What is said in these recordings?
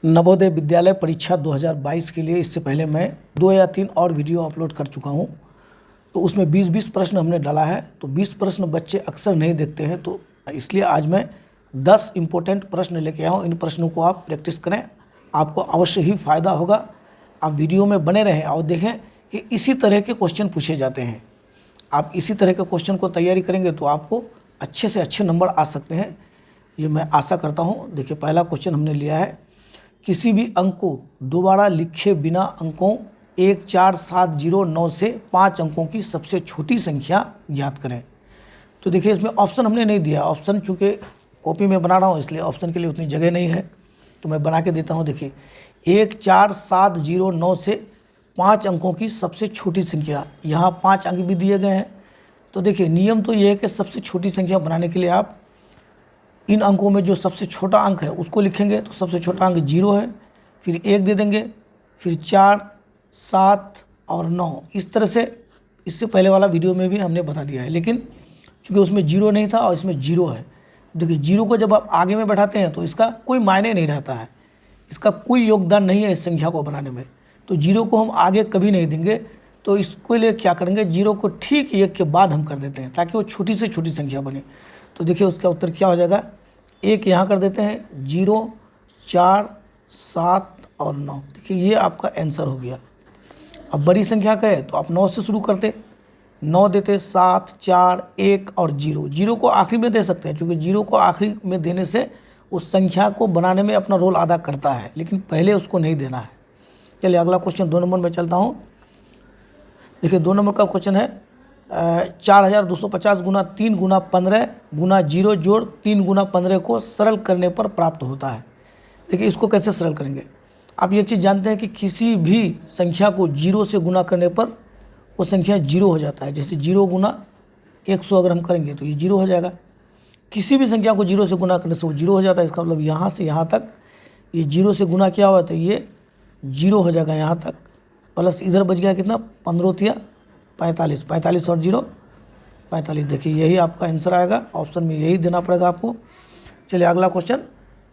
नवोदय विद्यालय परीक्षा 2022 के लिए इससे पहले मैं 2 या 3 और वीडियो अपलोड कर चुका हूं। तो उसमें 20-20 प्रश्न हमने डाला है। तो 20 प्रश्न बच्चे अक्सर नहीं देखते हैं, तो इसलिए आज मैं 10 इम्पोर्टेंट प्रश्न लेके आया हूँ। इन प्रश्नों को आप प्रैक्टिस करें, आपको अवश्य ही फ़ायदा होगा। आप वीडियो में बने रहें और देखें कि इसी तरह के क्वेश्चन पूछे जाते हैं। आप इसी तरह के क्वेश्चन को तैयारी करेंगे तो आपको अच्छे से अच्छे नंबर आ सकते हैं, ये मैं आशा करता हूँ। देखिए, पहला क्वेश्चन हमने लिया है, किसी भी अंक को दोबारा लिखे बिना अंकों 1, 4, 7, 0, 9 से 5 अंकों की सबसे छोटी संख्या ज्ञात करें। तो देखिए, इसमें ऑप्शन हमने नहीं दिया। ऑप्शन चूँकि कॉपी में बना रहा हूँ इसलिए ऑप्शन के लिए उतनी जगह नहीं है, तो मैं बना के देता हूँ। देखिए, 1, 4, 7, 0, 9 से 5 अंकों की सबसे छोटी संख्या, यहाँ 5 अंक भी दिए गए हैं। तो देखिए, नियम तो ये है कि सबसे छोटी संख्या बनाने के लिए आप इन अंकों में जो सबसे छोटा अंक है उसको लिखेंगे। तो सबसे छोटा अंक 0 है, फिर 1 दे देंगे, फिर 4, 7 और 9। इस तरह से इससे पहले वाला वीडियो में भी हमने बता दिया है, लेकिन चूँकि उसमें 0 नहीं था और इसमें 0 है। देखिए, 0 को जब आप आगे में बैठाते हैं तो इसका कोई मायने नहीं रहता है, इसका कोई योगदान नहीं है इस संख्या को बनाने में। तो 0 को हम आगे कभी नहीं देंगे। तो इसके लिए क्या करेंगे, 0 को ठीक 1 के बाद हम कर देते हैं ताकि वो छोटी से छोटी संख्या बने। तो देखिए, उसका उत्तर क्या हो जाएगा, 1 यहाँ कर देते हैं, 0, 4, 7 और 9। देखिए, ये आपका आंसर हो गया। अब बड़ी संख्या का है तो आप 9 से शुरू करते, 9 देते, 7, 4, 1 और 0। 0 को आखिरी में दे सकते हैं, क्योंकि 0 को आखिरी में देने से उस संख्या को बनाने में अपना रोल अदा करता है, लेकिन पहले उसको नहीं देना है। चलिए, अगला क्वेश्चन 2 नंबर में चलता हूँ। देखिए, 2 नंबर का क्वेश्चन है, 4250 गुना 3 गुना 15 गुना 0 जोड़ 3 गुना 15 को सरल करने पर प्राप्त होता है। देखिए, इसको कैसे सरल करेंगे। आप ये चीज़ जानते हैं कि किसी भी संख्या को 0 से गुना करने पर वो संख्या 0 हो जाता है। जैसे 0 गुना 100 अगर हम करेंगे तो ये 0 हो जाएगा। किसी भी संख्या को 0 से गुना करने से वो 0 हो जाता है। इसका मतलब यहाँ से यहाँ तक ये 0 से गुना किया हुआ तो ये 0 हो जाएगा यहाँ तक, प्लस इधर बच गया कितना, 15 45, 45 और 0 45। देखिए, यही आपका आंसर आएगा, ऑप्शन में यही देना पड़ेगा आपको। चलिए, अगला क्वेश्चन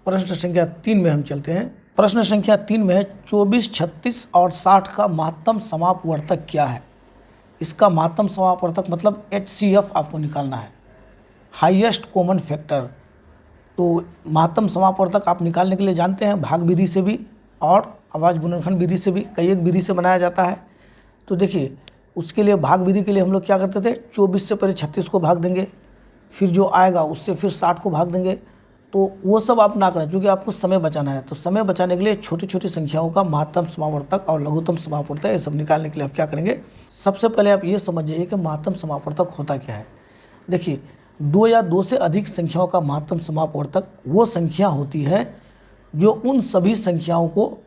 प्रश्न संख्या 3 में हम चलते हैं। प्रश्न संख्या 3 में है, 24, 36 और 60 का महत्तम समापवर्तक क्या है। इसका महत्तम समापवर्तक मतलब HCF आपको निकालना है, हाईएस्ट कॉमन फैक्टर। तो महत्तम समापवर्तक आप निकालने के लिए जानते हैं भाग विधि से भी और आवाज़ गुणनखंड विधि से भी, कई एक विधि से बनाया जाता है। तो देखिए, उसके लिए भाग विधि के लिए हम लोग क्या करते थे, 24 से पहले 36 को भाग देंगे, फिर जो आएगा उससे फिर 60 को भाग देंगे। तो वो सब आप ना करें, क्योंकि आपको समय बचाना है। तो समय बचाने के लिए छोटी छोटी संख्याओं का महत्तम समापवर्तक और लघुत्तम समापवर्तक ये सब निकालने के लिए आप क्या करेंगे, सबसे पहले आप ये समझ जाइए कि महत्तम समापवर्तक होता क्या है। देखिए, 2 या 2 से अधिक संख्याओं का महत्तम समापवर्तक वो संख्या होती है जो उन सभी संख्याओं को,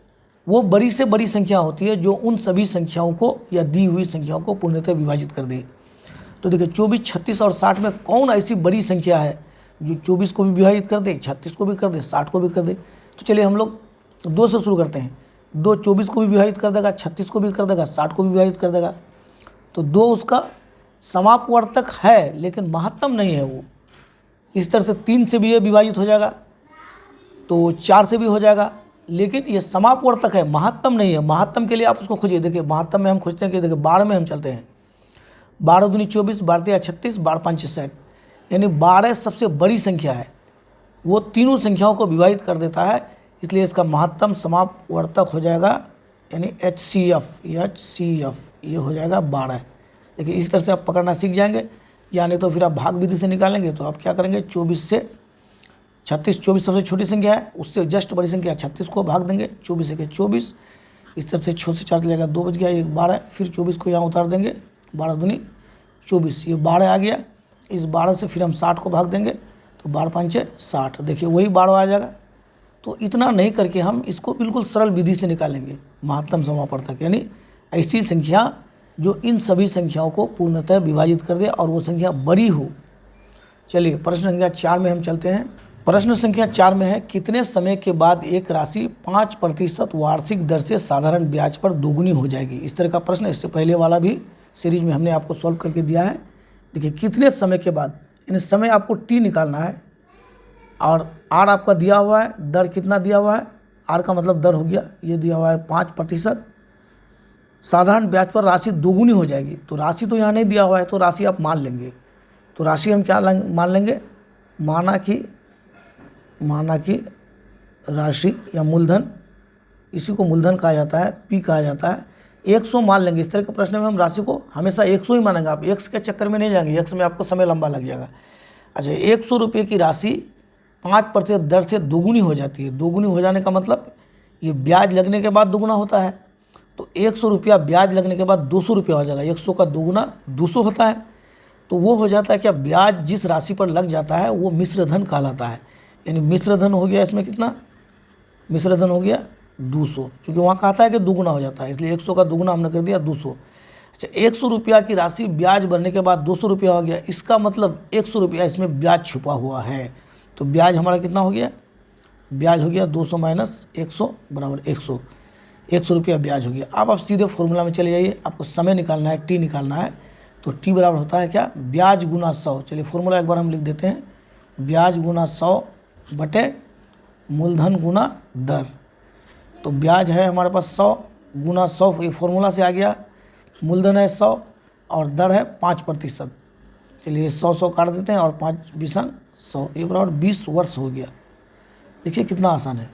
वो बड़ी से बड़ी संख्या होती है जो उन सभी संख्याओं को या दी हुई संख्याओं को पूर्णतः विभाजित कर दे। तो देखिए, 24, 36 और 60 में कौन ऐसी बड़ी संख्या है जो 24 को भी विभाजित कर दे, 36 को भी कर दे, 60 को भी कर दे। तो चलिए, हम लोग 2 से शुरू करते हैं। 2 24 को भी विभाजित कर देगा, 36 को भी कर देगा, 60 को भी विभाजित कर देगा। तो 2 उसका समापवर्तक है, लेकिन महत्तम नहीं है वो। इस तरह से 3 से भी ये विभाजित हो जाएगा, तो 4 से भी हो जाएगा, लेकिन ये समापवर्तक है, महत्तम नहीं है। महत्तम के लिए आप उसको खोजिए। देखिए, महत्तम में हम खोजते हैं कि देखिए 12 में हम चलते हैं, 12 दूनी 24, 12 तिया 36, 12 पंचे 60, यानी 12 सबसे बड़ी संख्या है, वो तीनों संख्याओं को विभाजित कर देता है। इसलिए इसका महत्तम समापवर्तक हो जाएगा यानी HCF ये हो जाएगा 12। देखिए, इसी तरह से आप पकड़ना सीख जाएंगे, यानी तो फिर आप भाग विधि से निकालेंगे। तो आप क्या करेंगे, 24 से 36, 24 सबसे छोटी संख्या है, उससे जस्ट बड़ी संख्या 36 को भाग देंगे, 24 के 24। इस तरह से 6 से 4 चलेगा, 2 बच गया, 1 12। फिर 24 को यहाँ उतार देंगे, 12 दूनी 24, ये 12 आ गया। इस 12 से फिर हम 60 को भाग देंगे, तो 12 पंचे 60। देखिए, वही 12 आ जाएगा। तो इतना नहीं करके हम इसको बिल्कुल सरल विधि से निकालेंगे महत्तम समापवर्तक, यानी ऐसी संख्या जो इन सभी संख्याओं को पूर्णतः विभाजित कर दे और वो संख्या बड़ी हो। चलिए, प्रश्न संख्या 4 में हम चलते हैं। प्रश्न संख्या 4 में है, कितने समय के बाद एक राशि 5% वार्षिक दर से साधारण ब्याज पर दोगुनी हो जाएगी। इस तरह का प्रश्न इससे पहले वाला भी सीरीज में हमने आपको सॉल्व करके दिया है। देखिए, कितने समय के बाद, यानी समय आपको T निकालना है और R आपका दिया हुआ है, दर कितना दिया हुआ है आर का मतलब दर हो गया, ये दिया हुआ है 5%। साधारण ब्याज पर राशि दोगुनी हो जाएगी, तो राशि तो यहाँ नहीं दिया हुआ है, तो राशि आप मान लेंगे। तो राशि हम क्या मान लेंगे, माना कि राशि या मूलधन, इसी को मूलधन कहा जाता है, पी कहा जाता है, 100 मान लेंगे। इस तरह के प्रश्न में हम राशि को हमेशा 100 ही मानेंगे। आप एक्स के चक्कर में नहीं जाएंगे, एक्स में आपको समय लंबा लग जाएगा। अच्छा, 100 रुपये की राशि 5% दर से दोगुनी हो जाती है। दोगुनी हो जाने का मतलब ये ब्याज लगने के बाद दोगुना होता है, तो 100 रुपया ब्याज लगने के बाद 200 रुपया हो जाएगा। 100 का दोगुना 200 होता है, तो वो हो जाता है क्या, ब्याज जिस राशि पर लग जाता है वो मिश्र धन कहलाता है। यानी मिश्र धन हो गया इसमें कितना, मिश्र धन हो गया 200, क्योंकि वहाँ कहता है कि दुगुना हो जाता है, इसलिए 100 का दुगुना हमने कर दिया 200। अच्छा, 100 रुपया की राशि ब्याज बढ़ने के बाद 200 रुपया हो गया, इसका मतलब 100 रुपया इसमें ब्याज छुपा हुआ है। तो ब्याज हमारा कितना हो गया, ब्याज हो गया 200 माइनस 100 बराबर 100। 100 रुपया ब्याज हो गया। अब आप सीधे फॉर्मूला में चले जाइए, आपको समय निकालना है, टी निकालना है। तो टी बराबर होता है क्या, ब्याज गुना 100। चलिए फॉर्मूला एक बार हम लिख देते हैं, ब्याज गुना 100 बटे मूलधन गुना दर। तो ब्याज है हमारे पास 100 गुना 100, ये फॉर्मूला से आ गया। मूलधन है 100 और दर है 5%। चलिए 100 काट देते हैं और 5 बीसंग 100, ये बराबर 20 वर्ष हो गया। देखिए कितना आसान है।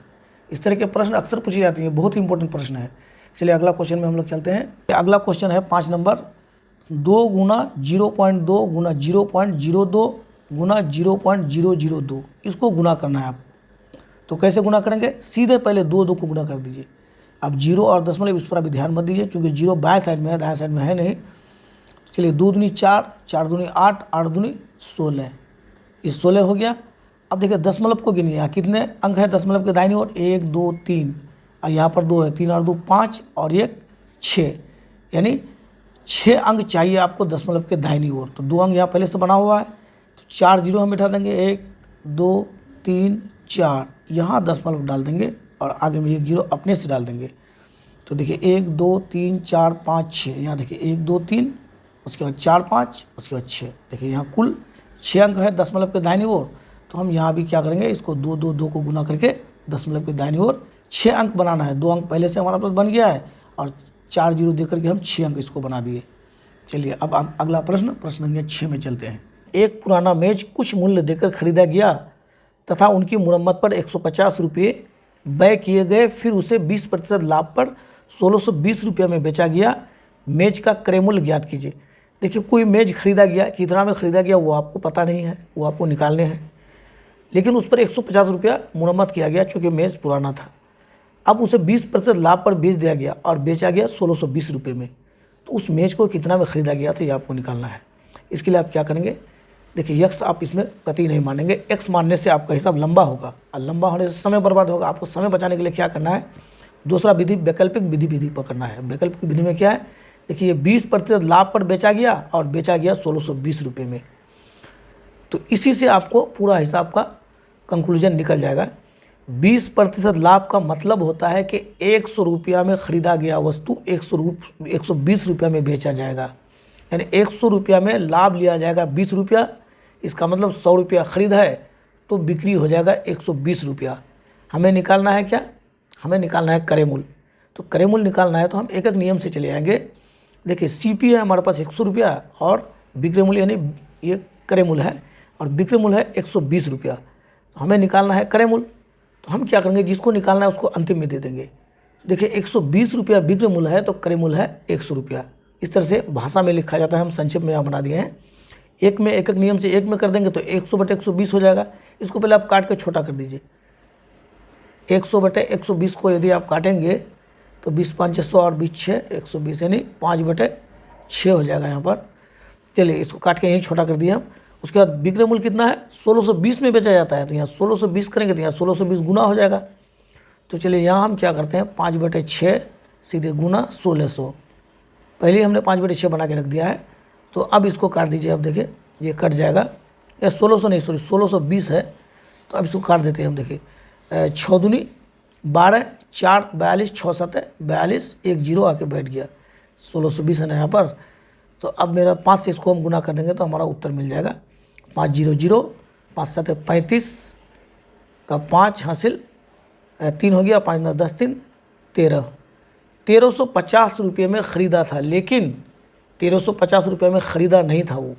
इस तरह के प्रश्न अक्सर पूछे जाते हैं, बहुत ही इंपॉर्टेंट प्रश्न है। चलिए अगला क्वेश्चन में हम लोग चलते हैं। अगला क्वेश्चन है 5 नंबर, 2 गुना 0.2 गुना 0.02 गुना 0.002, इसको गुना करना है आप। तो कैसे गुना करेंगे, सीधे पहले 2 को गुना कर दीजिए। अब 0 और दशमलव इस पर अभी ध्यान मत दीजिए, क्योंकि 0 बाएं साइड में है, दाएं साइड में है नहीं। चलिए 2 दूनी 4, 4 दूनी 8, 8 दूनी 16, ये 16 हो गया। अब देखिए दशमलव को गिनिए, यहाँ कितने अंक है दशमलव के दाहिनी ओर, 1 2 3, और यहाँ पर 2 है, 3 और 2 5 और 1 6, यानी 6 अंक चाहिए आपको दशमलव के दाहिनी ओर। तो 2 अंक यहाँ पहले से बना हुआ है, तो 4 जीरो हम बिठा देंगे, 1 2 3 4, यहाँ दशमलव डाल देंगे और आगे में 1 जीरो अपने से डाल देंगे। तो देखिए 1 2 3 4 5 6, यहाँ देखिए 1 2 3, उसके बाद 4 5, उसके बाद 6। देखिए यहाँ कुल 6 अंक है दशमलव के दाहिनी ओर। तो हम यहाँ भी क्या करेंगे, इसको 2 2 2 को गुना करके दशमलव के दाहिनी ओर 6 अंक बनाना है। 2 अंक पहले से हमारा पास बन गया है और 4 जीरो दे करके हम 6 अंक इसको बना दिए। चलिए अब अगला प्रश्न संख्या 6 में चलते हैं। एक पुराना मेज कुछ मूल्य देकर खरीदा गया तथा उनकी मुरम्मत पर 150 रुपये व्यय किए गए, फिर उसे 20% लाभ पर 1620 रुपये में बेचा गया। मेज का क्रय मूल्य ज्ञात कीजिए। देखिए कोई मेज खरीदा गया, कितना में खरीदा गया वो आपको पता नहीं है, वो आपको निकालने हैं, लेकिन उस पर 150 रुपया मुरम्मत किया गया चूँकि मेज पुराना था। अब उसे 20% लाभ पर बेच दिया गया और बेचा गया 1620 रुपये में। तो उस मेज को कितना में खरीदा गया था ये आपको निकालना है। इसके लिए आप क्या करेंगे, देखिए एक्स आप इसमें कतई नहीं मानेंगे, एक्स मानने से आपका हिसाब लंबा होगा और लंबा होने से समय बर्बाद होगा। आपको समय बचाने के लिए क्या करना है, दूसरा विधि वैकल्पिक विधि पकड़ना है। वैकल्पिक विधि में क्या है, देखिए 20% लाभ पर बेचा गया और बेचा गया 1620 रुपये में। तो इसी से आपको पूरा हिसाब का कंक्लूजन निकल जाएगा। 20% लाभ का मतलब होता है कि 100 रुपया में ख़रीदा गया वस्तु 120 रुपया में बेचा जाएगा, यानी 100 रुपया में लाभ लिया जाएगा 20 रुपया। इसका मतलब 100 रुपया खरीद है तो बिक्री हो जाएगा 120 रुपया। हमें निकालना है क्या, हमें निकालना है क्रय मूल्य। तो क्रय मूल्य निकालना है तो हम एक एक नियम से चले आएंगे। देखिए सीपी है हमारे पास 100 रुपया और विक्रय मूल्य यानी ये क्रय मूल्य है और विक्रय मूल्य है 120 रुपया। तो हमें निकालना है क्रय मूल्य। तो हम क्या करेंगे, जिसको निकालना है उसको अंतिम में दे देंगे। देखिए 120 रुपया विक्रय मूल्य है तो क्रय मूल्य है 100 रुपया। इस तरह से भाषा में लिखा जाता है, हम संक्षेप में यहाँ बना दिए हैं। एक में एक एक नियम से एक में कर देंगे तो 100 बटे 120 हो जाएगा। इसको पहले आप काट के छोटा कर दीजिए। 100 बटे 120 को यदि आप काटेंगे तो 20 5 100 और 20 6 120 यानी 5 बटे 6 हो जाएगा यहाँ पर। चलिए इसको काट के यहीं छोटा कर दिया हम। उसके बाद विक्रय मूल्य कितना है, 1620 में बेचा जाता है, तो यहाँ 1620 करेंगे तो यहाँ 1620 गुना हो जाएगा। तो चलिए यहाँ हम क्या करते हैं, 5 बटे 6 सीधे गुना 1600। पहले हमने 5 बटे 6 बना के रख दिया है। तो अब इसको काट दीजिए। अब देखिए ये कट जाएगा, या 1600 नहीं सॉरी 1620 है। तो अब इसको काट देते हैं हम। देखिए 6 दूनी 12, 4 42, 6 7 42, 1 जीरो आके बैठ गया, 1620 है ना यहाँ पर। तो अब मेरा 5 से इसको हम गुना कर देंगे तो हमारा उत्तर मिल जाएगा 5 0 0, 5 7 35 का 5 हासिल 3 हो गया, 5 10 3 13, 1350 रुपये में ख़रीदा था, लेकिन 1350 रुपये में ख़रीदा नहीं था, वो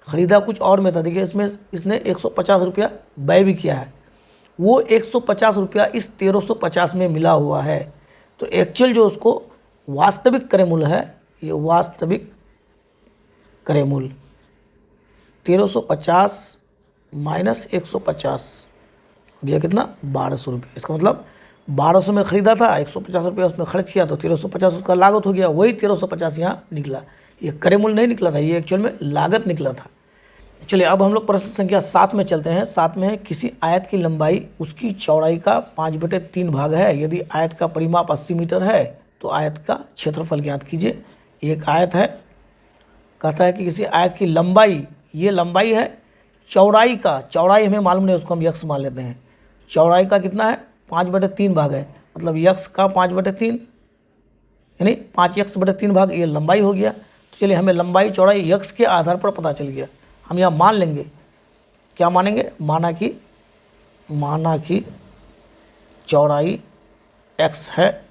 ख़रीदा कुछ और में था। देखिए इसमें इसने 150 रुपया व्यय भी किया है, वो 150 रुपया इस 1350 में मिला हुआ है। तो एक्चुअल जो उसको वास्तविक क्रय मूल्य है, ये वास्तविक क्रय मूल्य 1350 माइनस 150 हो गया कितना, 1200 रुपये। इसका मतलब 1200 में ख़रीदा था, 150 रुपया उसमें खर्च किया, तो 1350 उसका लागत हो गया, वही 1350 यहाँ निकला। ये क्रय मूल्य नहीं निकला था, ये एक्चुअल में लागत निकला था। चलिए अब हम लोग प्रश्न संख्या 7 में चलते हैं। 7 में है, किसी आयत की लंबाई उसकी चौड़ाई का 5/3 भाग है। यदि आयत का परिमाप 80 मीटर है तो आयत का क्षेत्रफल ज्ञात कीजिए। एक आयत है, कहता है कि किसी आयत की लंबाई, ये लंबाई है, चौड़ाई हमें मालूम नहीं, उसको हम यक्स मान लेते हैं। चौड़ाई का कितना है, 5/3 भाग है, मतलब यक्स का 5/3 यानी 5x/3 भाग, ये लंबाई हो गया। तो चलिए हमें लंबाई चौड़ाई यक्स के आधार पर पता चल गया। हम यहाँ मान लेंगे, क्या मानेंगे, माना कि चौड़ाई x है।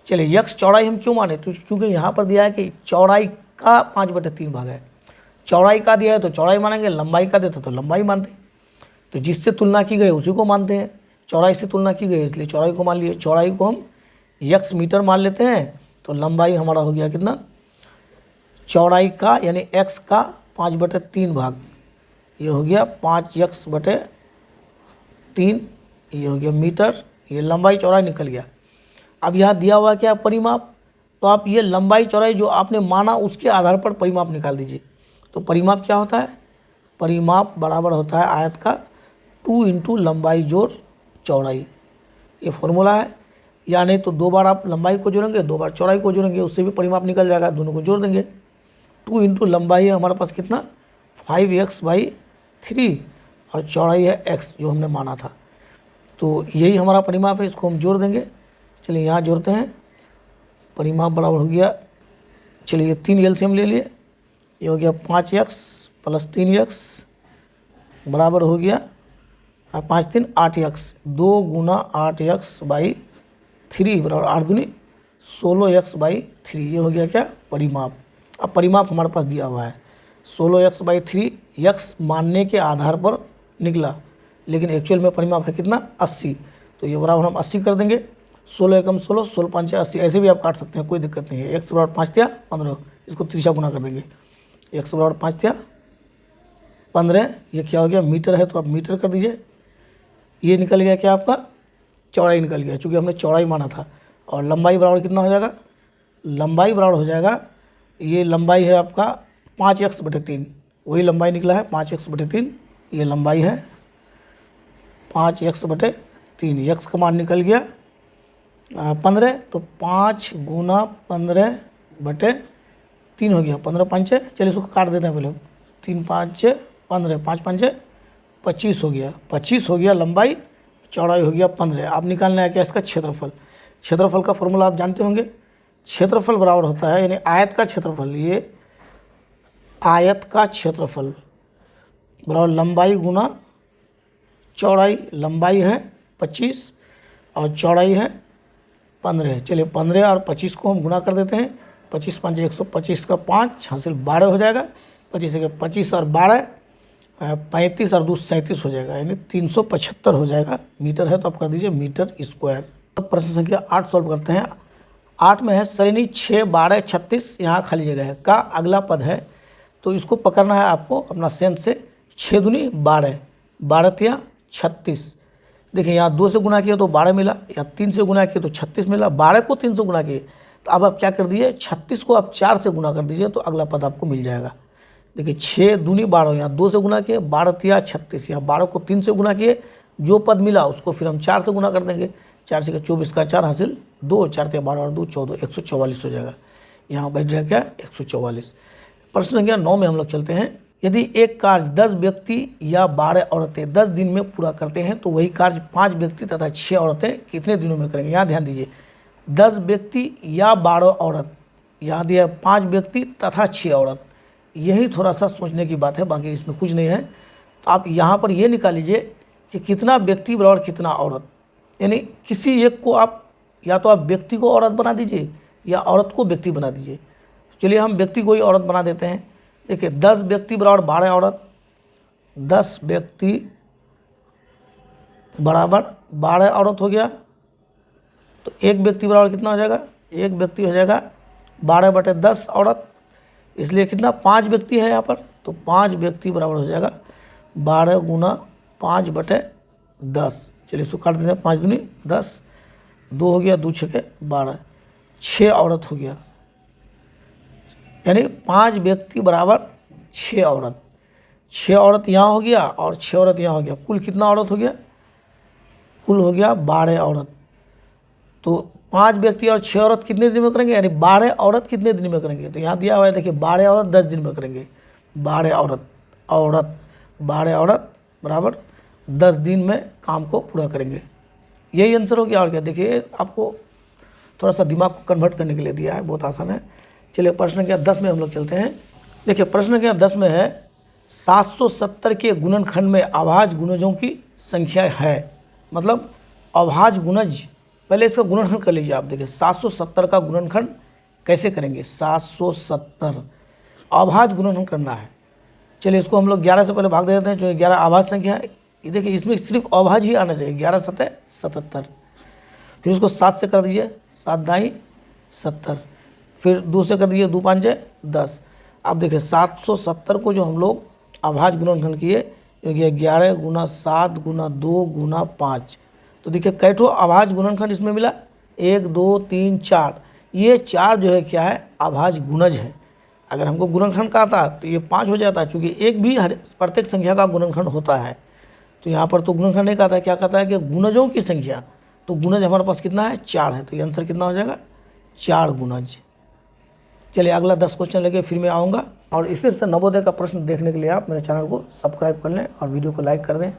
चलिए यक्स चौड़ाई हम क्यों माने, तो क्योंकि यहाँ पर दिया है कि चौड़ाई का 5/3 भाग है। चौड़ाई का दिया है तो चौड़ाई मानेंगे, लंबाई का देता तो लंबाई मानते हैं। तो जिससे तुलना की गई उसी को मानते हैं। चौड़ाई से तुलना की गई इसलिए चौड़ाई को मान लिए। चौड़ाई को हम यक्स मीटर मान लेते हैं, तो लंबाई हमारा हो गया कितना, चौड़ाई का यानी x का 5/3 भाग, ये हो गया 5x/3, ये हो गया मीटर, ये लंबाई चौड़ाई निकल गया। अब यहाँ दिया हुआ क्या, परिमाप, तो आप ये लंबाई चौड़ाई जो आपने माना उसके आधार पर परिमाप निकाल दीजिए। तो परिमाप क्या होता है, परिमाप बराबर होता है आयत का 2 × लंबाई जोड़ चौड़ाई, ये फॉर्मूला है। यानी तो 2 बार आप लंबाई को जोड़ेंगे, 2 बार चौड़ाई को जोड़ेंगे, उससे भी परिमाप निकल जाएगा, दोनों को जोड़ देंगे। 2 × लंबाई है हमारे पास कितना, 5x/3 और चौड़ाई है x जो हमने माना था। तो यही हमारा परिमाप है, इसको हम जोड़ देंगे। चलिए यहाँ जोड़ते हैं, परिमाप बराबर हो गया, चलिए 3 एलसीएम ले लिए, ये हो गया 5x + 3x बराबर हो गया 5 3 8x, 2 × 8x/3 बराबर 8 दूनी 16x/3, ये हो गया क्या, परिमाप। अब परिमाप हमारे पास दिया हुआ है 16x/3, यक्स मानने के आधार पर निकला, लेकिन एक्चुअल में परिमाप है कितना, 80। तो ये बराबर हम 80 कर देंगे, 16 एकम 16, 16 पंचे 80, ऐसे भी आप काट सकते हैं, कोई दिक्कत नहीं है। x बराबर 5 × 15, इसको त्रिशा गुना कर देंगे, x बराबर 5 × 15, ये क्या हो गया, मीटर है तो आप मीटर कर दीजिए। ये निकल गया क्या, आपका चौड़ाई निकल गया, चूँकि हमने चौड़ाई माना था। और लंबाई बराबर कितना हो जाएगा, लंबाई बराबर हो जाएगा, ये लंबाई है आपका 5x/3, वही लंबाई निकला है 5x/3, ये लंबाई है 5x/3, यक्स का मान निकल गया 15, तो 5 × 15/3 हो गया, 15 पंचे, चलिए इसको काट देते हैं पहले, 3 5 15, 5 पंचे 25 हो गया, 25 हो गया लंबाई, चौड़ाई हो गया 15। आप निकालना है क्या, इसका क्षेत्रफल। क्षेत्रफल का फॉर्मूला आप जानते होंगे, क्षेत्रफल बराबर होता है यानी आयत का क्षेत्रफल, ये आयत का क्षेत्रफल बराबर लंबाई गुना चौड़ाई। लंबाई है 25 और चौड़ाई है 15। चलिए 15 और 25 को हम गुना कर देते हैं, 25 5 125 का 5 हासिल 12 हो जाएगा, 25 और 12 35 और 2 37 हो जाएगा, यानी 375 हो जाएगा। मीटर है तो आप कर दीजिए मीटर स्क्वायर। अब प्रश्न संख्या 8 सॉल्व करते हैं। 8 में है श्रेणी 6 12 36, यहाँ खाली जगह है का अगला पद है, तो इसको पकड़ना है आपको अपना सेंस से। 6 दूनी 12, 12 तिया 36। देखिए यहाँ 2 से गुना किया तो 12 मिला, या 3 से गुना किया तो 36 मिला, 12 को 3 से गुना किए तो अब आप क्या कर दीजिए, 36 को आप 4 से गुना कर दीजिए तो अगला पद आपको मिल जाएगा। देखिए 6 दूनी 12, यहाँ 2 से गुना किए, 12 तिया 36, यहाँ 12 को 3 से गुना किए, जो पद मिला उसको फिर हम 4 से गुना कर देंगे, 4 से 24 का 4 हासिल 2, 4 तिया 12 और 2 14, 144 हो जाएगा। यहाँ बैठ जाएगा क्या, 144। प्रश्न संख्या 9 में हम लोग चलते हैं। यदि एक कार्य 10 व्यक्ति या 12 औरतें 10 दिन में पूरा करते हैं तो वही कार्य 5 व्यक्ति तथा 6 औरतें कितने दिनों में करेंगे। यहाँ ध्यान दीजिए, 10 व्यक्ति या 12 औरत, यहाँ दिया 5 व्यक्ति तथा 6 औरत, यही थोड़ा सा सोचने की बात है, बाकी इसमें कुछ नहीं है। तो आप यहाँ पर ये निकाल लीजिए कि कितना व्यक्ति बराबर कितना औरत। यानी किसी एक को आप या तो आप व्यक्ति को औरत बना दीजिए या औरत को व्यक्ति बना दीजिए। चलिए हम व्यक्ति को ही औरत बना देते हैं। देखिए 10 व्यक्ति बराबर 12 औरत, 10 व्यक्ति बराबर 12 औरत हो गया। तो एक व्यक्ति बराबर कितना हो जाएगा, एक व्यक्ति हो जाएगा 12/10 औरत, इसलिए कितना 5 व्यक्ति है यहाँ पर, तो 5 व्यक्ति बराबर हो जाएगा 12 गुना 5/10। चलिए इसको काट देते हैं, 5 दूनी 10, 2 हो गया, 2 छके 12, 6 औरत हो गया। यानी 5 व्यक्ति बराबर 6 औरत, 6 औरत यहाँ हो गया और 6 औरत यहाँ हो गया, कुल कितना औरत हो गया, कुल हो गया 12 औरत। तो 5 व्यक्ति और 6 औरत कितने दिन में करेंगे, यानी 12 औरत कितने दिन में करेंगे, तो यहाँ दिया हुआ है देखिए 12 औरत 10 दिन में करेंगे। 12 औरत 12 औरत बराबर 10 दिन में काम को पूरा करेंगे। यही आंसर हो गया। और क्या, देखिए आपको थोड़ा सा दिमाग को कन्वर्ट करने के लिए दिया है, बहुत आसान है। चलिए प्रश्न संख्या 10 में हम लोग चलते हैं। देखिए प्रश्न संख्या 10 में है 770 के गुणनखंड में अभाज्य गुणजों की संख्या है। मतलब अभाज्य गुणज, पहले इसका गुणनखंड कर लीजिए आप। देखिए 770 का गुणनखंड कैसे करेंगे, 770 अभाज्य गुणनखंड करना है। चलिए इसको हम लोग 11 से पहले भाग दे देते हैं, जो 11 अभाज्य संख्या है। ये देखिए इसमें सिर्फ अभाज्य ही आना चाहिए, 11 7 77। फिर उसको 7 से कर दीजिए, 7 दाई 70, फिर 2 से कर दीजिए, 2 5 10। अब देखिए 770 को जो हम लोग अभाज्य गुणनखंड किए, 11 गुना 7 गुना 2 गुना 5, तो देखिए कैठो अभाज्य गुणनखंड इसमें मिला, 1 2 3 4। ये 4 जो है क्या है, अभाज्य गुणज है। अगर हमको गुणनखंड का आता तो ये 5 हो जाता है, क्योंकि एक भी हर प्रत्येक संख्या का गुणनखंड होता है। तो यहाँ पर तो गुणनखंड नहीं कहता है, क्या कहता है कि गुणजों की संख्या। तो गुणज हमारे पास कितना है, 4 है। तो ये आंसर कितना हो जाएगा, 4 गुणज। चलिए अगला 10 क्वेश्चन लेके फिर मैं आऊँगा। और इसी तरह से नवोदय का प्रश्न देखने के लिए आप मेरे चैनल को सब्सक्राइब कर लें और वीडियो को लाइक कर दें।